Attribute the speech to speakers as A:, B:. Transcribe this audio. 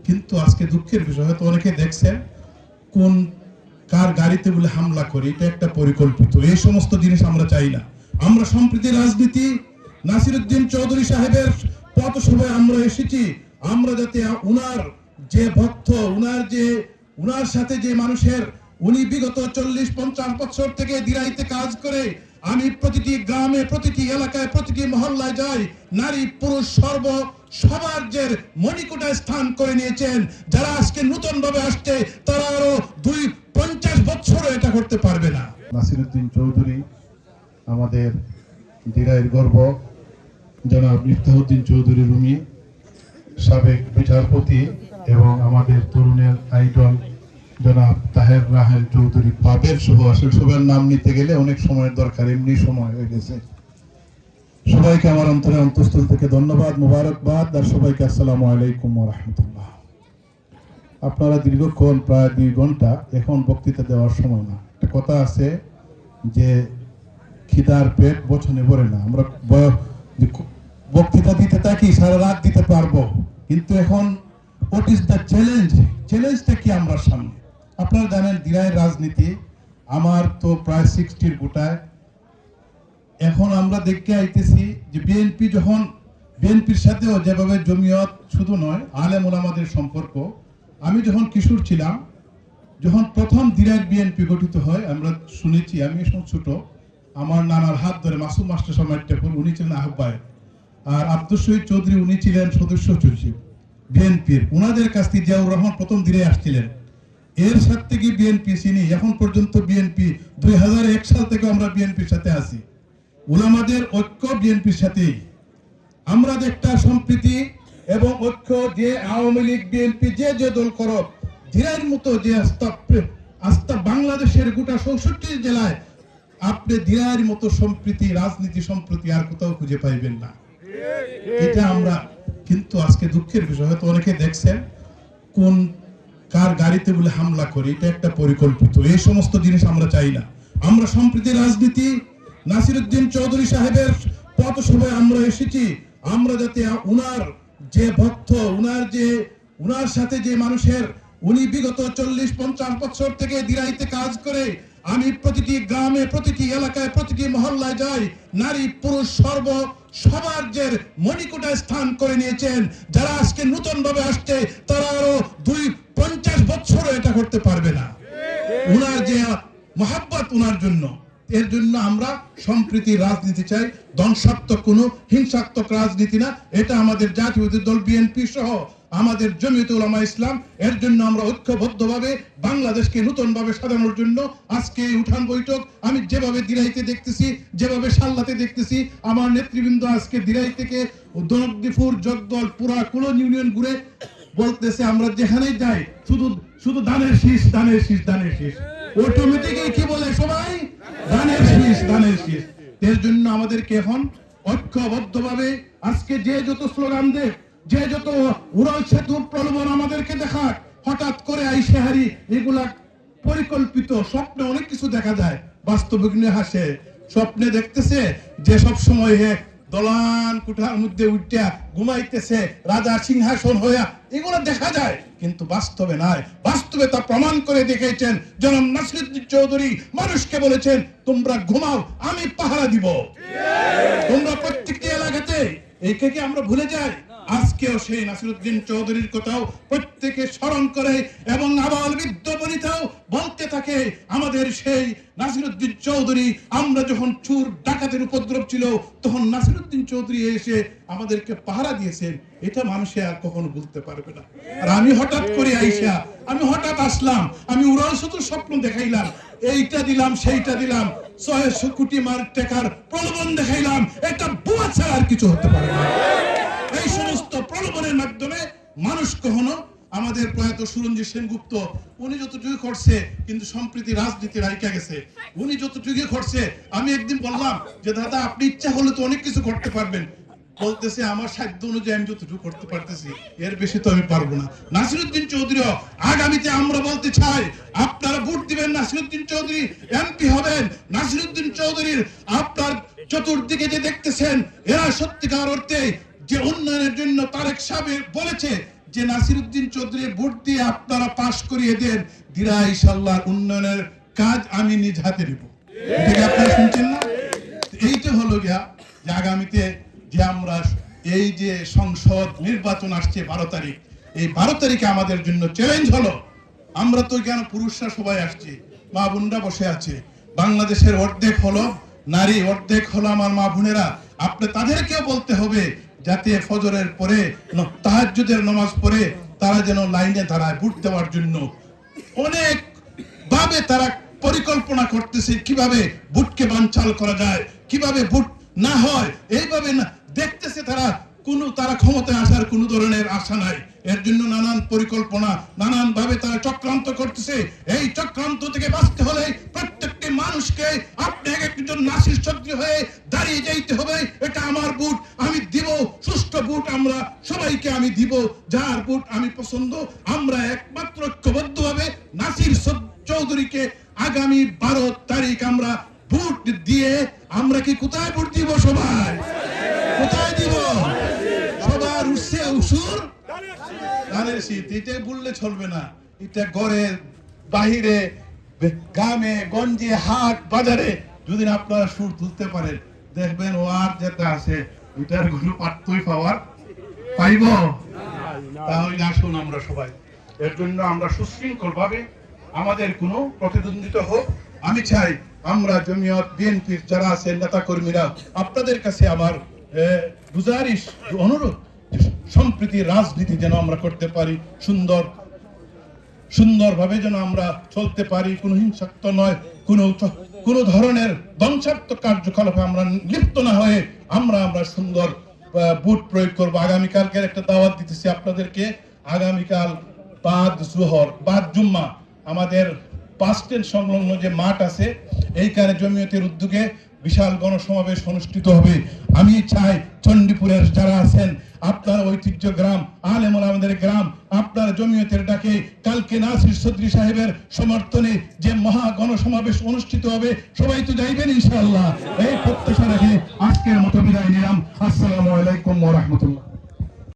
A: কিন্তু আজকে দুঃখের বিষয়, হয়তো অনেকে দেখছেন কোন কার গাড়িতে বলে হামলা করে, এটা একটা পরিকল্পিত। এই সমস্ত জিনিস আমরা চাই না। আমরা সম্প্রীতি রাজনীতি, নাসিরউদ্দিন চৌধুরী সাহেবের পথসভায় আমরা এসেছি, আমরা যাতে উনার যে ভক্ত, উনার সাথে যে মানুষের, উনি বিগত 40-50 বছর থেকে দিরাইতে কাজ করে, আমি প্রতিটি গ্রামে, প্রতিটি এলাকায়, প্রতিটি মহল্লায় যাই, নারী পুরুষ সবার যে মণিকোটায় স্থান করে নিয়েছেন। যারা আজকে নতুন ভাবে আসছে তারা আরো 50 বছরও এটা করতে পারবে না। নাসিরউদ্দিন চৌধুরী আমাদের দিরাইয়ের গর্ব, জনাব ইফতাহুদ্দিন চৌধুরী রুমি সাবেক বিচারপতি এবং আমাদের তরুণের আইডল জনাব তাহের রাহেল চৌধুরী বাবের সহ, আসলে সবার নাম নিতে গেলে অনেক সময়ের দরকার, এমনি সময় হয়ে গেছে। সবাইকে আমার অন্তঃস্থল থেকে ধন্যবাদ, মোবারকবাদ, আর সবাইকে আসসালামু আলাইকুম ওয়া রাহমাতুল্লাহ। আপনারা দীর্ঘক্ষণ, প্রায় 2 ঘন্টা, এখন বক্তৃতা দেওয়ার সময় না। একটা কথা আছে যে খিদার পেট বচনে ভরে না। আমরা বক্তৃতা দিতে থাকি, সারা রাত দিতে পারবো, কিন্তু এখন হোয়াট ইজ দ্য চ্যালেঞ্জটা কি আমরা সামনে? আপনারা জানেন দিরাইয়ের রাজনীতি আমার তো প্রায় 60-র গোটায়। এখন আমরা দেখতে আইতেছি যে বিএনপির সাথেও যেভাবে জমিয়ত, শুধু নয় আলেম ওলামাদের সম্পর্ক। আমি যখন কিশোর ছিলাম, যখন প্রথম দিরাইয়ের বিএনপি গঠিত হয়, আমরা শুনেছি, আমি এখন ছোট, আমার নানার হাত ধরে মাসুম মাস্টার সমাজ ঠাকুর, উনি ছিলেন আহ্বায়ক, আর আব্দুল শহীদ চৌধুরী উনি ছিলেন সদস্য সচিব বিএনপির। ওনাদের কাছ থেকে জিয়াউর রহমান প্রথম দিরাই আসছিলেন। এর সাথে থেকে বিএনপি চিনি, এখন পর্যন্ত বিএনপি 2001 সাল থেকে আমরা বিএনপির সাথে আছি। উলামাদের ঐক্য বিএনপির সাথেই। আমরা একটা সম্প্রীতি এবং ঐক্য, যে আওয়ামী লীগ বিএনপি যে দল করো, দিরাইয়ের মতো যে আস্থা বাংলাদেশের গোটা 64 জেলায় আপনি দিরাইয়ের মতো সম্প্রীতি, রাজনীতি সম্প্রীতি আর কোথাও খুঁজে পাইবেন না। এটা আমরা, কিন্তু আজকে দুঃখের বিষয়, হয়তো অনেকে দেখছেন কোন কার গাড়িতে বলে হামলা করে, এটা একটা পরিকল্পিত। এই সমস্ত জিনিস আমরা চাই না। আমরা সম্প্রীতি রাজনীতি, নাসিরউদ্দিন চৌধুরী সাহেবের পথসভায় আমরা এসেছি, আমরা যাতে উনার যে ভক্ত, উনার সাথে যে মানুষের, উনি বিগত 40-50 বছর থেকে দিরাইতে কাজ করে, আমি প্রতিটি গ্রামে, প্রতিটি এলাকায়, প্রতিটি মহল্লায় যাই, নারী পুরুষ সবার যে মণিকোটায় স্থান করে নিয়েছেন। যারা আজকে নতুন ভাবে আসছে তারা আরো 50 বছরও এটা করতে পারবে না। উনার যে মহাব্বত উনার জন্য, এর জন্য আমরা সম্প্রীতি রাজনীতি চাই, ধ্বংসাত্মক কোনো হিংসাত্মক রাজনীতি না। এটা আমাদের জাতীয় দল বিএনপি সহ আমাদের জমিয়তে উলামা ইসলাম, এর জন্য আমরা ঐক্যবদ্ধভাবে বাংলাদেশকে নতুন ভাবে সাজানোর জন্য আজকে উঠান বৈঠক। আমি যেভাবে দিরাইতে দেখতেছি, যেভাবে সাল্লাতে দেখতেছি, আমার নেতৃবৃন্দ আজকে দিরাই থেকে দনকদিপুর, জগদল, পুরা কুলন ইউনিয়ন ঘুরে বলতেছে, আমরা যেখানে যাই শুধু দানের শীষ, দানের শীষ, দানের শীষ। অটোমেটিক্যালি কি বলে সবাই? দানের শীষ, দানের শীষ। এর জন্য আমাদেরকে এখন ঐক্যবদ্ধভাবে আজকে যে যত স্লোগান দেয়, যে যত উড়াল সেতুর প্রলোভন আমাদেরকে দেখায়, হঠাৎ করে আইসেহারি, এগুলা পরিকল্পিত। স্বপ্নে অনেক কিছু দেখা যায়, বাস্তবিক নিয়ে হাসে। স্বপ্নে দেখতেছে যে সব সময় দলান কুঠার মধ্যে উঠা ঘুমাইতেছে রাজা সিংহাসন হইয়া, এগুলো দেখা যায়, কিন্তু বাস্তবে নাই। বাস্তবে তা প্রমাণ করে দেখিয়েছেন জনাব নাসিরউদ্দিন চৌধুরী। মানুষকে বলেছেন, তোমরা ঘুমাও, আমি পাহারা দিব। তোমরা প্রত্যেকটি এলাকাতে, এইকে কি আমরা ভুলে যাই? আজকেও সেই নাসিরউদ্দিন চৌধুরীর কথাও প্রত্যেকে স্মরণ করে এবং আবাল বৃদ্ধ বনিতাও বলতে থাকে, আমাদের সেই নাসিরউদ্দিন চৌধুরী, আমরা যখন চোর ডাকাতের উপদ্রব ছিল তখন নাসিরউদ্দিন চৌধুরী এসে আমাদেরকে পাহারা দিয়েছেন। এটা মানুষে আর কখনো ভুলতে পারবে না। আর আমি হঠাৎ করে আইসা, আমি হঠাৎ আসলাম, আমি উড়াল সেতুর স্বপ্ন দেখাইলাম, এইটা দিলাম, সেইটা দিলাম, 600 কোটি টাকার প্রলোভন দেখাইলাম, এটা বুয়া ছাড়া আর কিছু হতে পারে না। এই সমস্ত প্রলোভনের মাধ্যমে মানুষ কখনো, আমাদের প্রয়াত সুরঞ্জিত সেনগুপ্ত, উনি যতটুকু করছে, কিন্তু সম্প্রীতি রাজনীতি রাইকা গেছে, উনি যতটুকু করছে। আমি একদিন বললাম যে দাদা, আপনি ইচ্ছা হলে তো অনেক কিছু করতে পারবেন। বলতেছে, আমার সাধ্য অনুযায়ী আমি যতটুকু করতে পারতেছি, এর বেশি তো আমি পারবো না। নাসিরউদ্দিন চৌধুরী আগামীতে আমরা বলতে চাই, আপনারা ভোট দিবেন, নাসিরউদ্দিন চৌধুরী এমপি হবেন। নাসিরউদ্দিন চৌধুরীর আপনার চতুর্দিকে যে দেখতেছেন, এরা সত্যিকার অর্থে যে উন্নয়নের জন্য তারেক সাহেব বলেছে যে নাসিরউদ্দিন চৌধুরী ভোট দিয়ে আপনারা পাশ করিয়ে দেন, দিরা ইনশাআল্লাহ উন্নয়নের কাজ আমি নিজ হাতে নেব। এটা কি আপনারা শুনছেন না? এইটা হলো গিয়া যে আগামীতে যে আমরা এই যে সংসদ নির্বাচন আসছে 12 তারিখ, এই 12 তারিখে আমাদের জন্য চ্যালেঞ্জ হলো, আমরা তো কেন পুরুষরা সবাই আসছে, মা বোনরা বসে আছে, বাংলাদেশের অর্ধেক হলো নারী, অর্ধেক হলো আমার মা বোনেরা। আপনি তাদেরকেও বলতে হবে যাতে ফজরের পরে তাহাজ্জুদের নামাজ পড়ে তারা যেন লাইনে দাঁড়ায় ভোট দেওয়ার জন্য। অনেক ভাবে তারা পরিকল্পনা করতেছে কিভাবে ভোটকে বানচাল করা যায়, কিভাবে ভোট না হয়, এইভাবে না দেখতেছে তারা ক্ষমতায় আসার কোন ধরনের আশা নাই। এর জন্য নানান পরিকল্পনা, নানান ভাবে তারা চক্রান্ত করতেছে। এই চক্রান্ত থেকে বাঁচতে হলে প্রত্যেকটি মানুষকে আপনি একজন নাসির চৌধুরী হয়ে দাঁড়িয়ে যাইতে হবে। এটা আমার ভোট, আমি দিব, সুষ্ঠু ভোট আমরা সবাইকে আমি দিব, যার ভোট আমি পছন্দ। আমরা একমাত্র ঐক্যবদ্ধভাবে নাসির চৌধুরীকে আগামী 12 তারিখ আমরা ভোট দিয়ে, আমরা কি কোথায় ভোট দিব? সবাই কোথায় দিব? সবার উৎসে উসুর ধানের শীত। এটা বললে চলবে না, এটা ঘরে বাহিরে গ্রামে গঞ্জে হাট বাজারে যদি আপনারা সুর তুলতে পারেন, দেখবেন ও আর যেটা আছে ওইটার কোনো পাত্রই পাইব। তাহলে আসুন আমরা সবাই, এর জন্য আমরা সুশৃঙ্খল ভাবে আমাদের কোনো প্রতিদ্বন্দ্বিতা হোক। আমি চাই আমরা জমিয়ত বিএনপির যারা আছেন নেতা কর্মীরা, আপনাদের কাছে আমার গুজারিশ, অনুরোধ, সম্প্রীতি রাজনীতি যেন আমরা করতে পারি, সুন্দরভাবে যেন আমরা চলতে পারি, কোনো হিংসাত্মক নয়, কোনো ধরনের ধ্বংসাত্মক কার্যকলাপে আমরা লিপ্ত না হয়ে আমরা সুন্দর ভোট প্রয়োগ করবো। আগামীকালকের একটা দাওয়াত দিতেছি আপনাদেরকে। আগামীকাল বাদ জুম্মা আমাদের বাস স্ট্যান্ড সংলগ্ন যে মাঠ আছে, এইখানে জমিয়তের উদ্যোগে বিশাল গণসমাবেশ অনুষ্ঠিত হবে। আমি চাই চণ্ডীপুরের যারা আছেন, আপনার ঐতিহ্য গ্রাম, আলেমুল আমাদের গ্রাম, আপনার জমিয়তের ডাকে কালকে নাসির চৌধুরী সাহেবের সমর্থনে যে মহা গণসমাবেশ অনুষ্ঠিত হবে, সবাই তো যাইবেন ইনশাআল্লাহ। এই প্রত্যাশা রেখে আজকের মতো বিদায় নিলাম। আসসালামু আলাইকুম ওয়া রাহমাতুল্লাহ।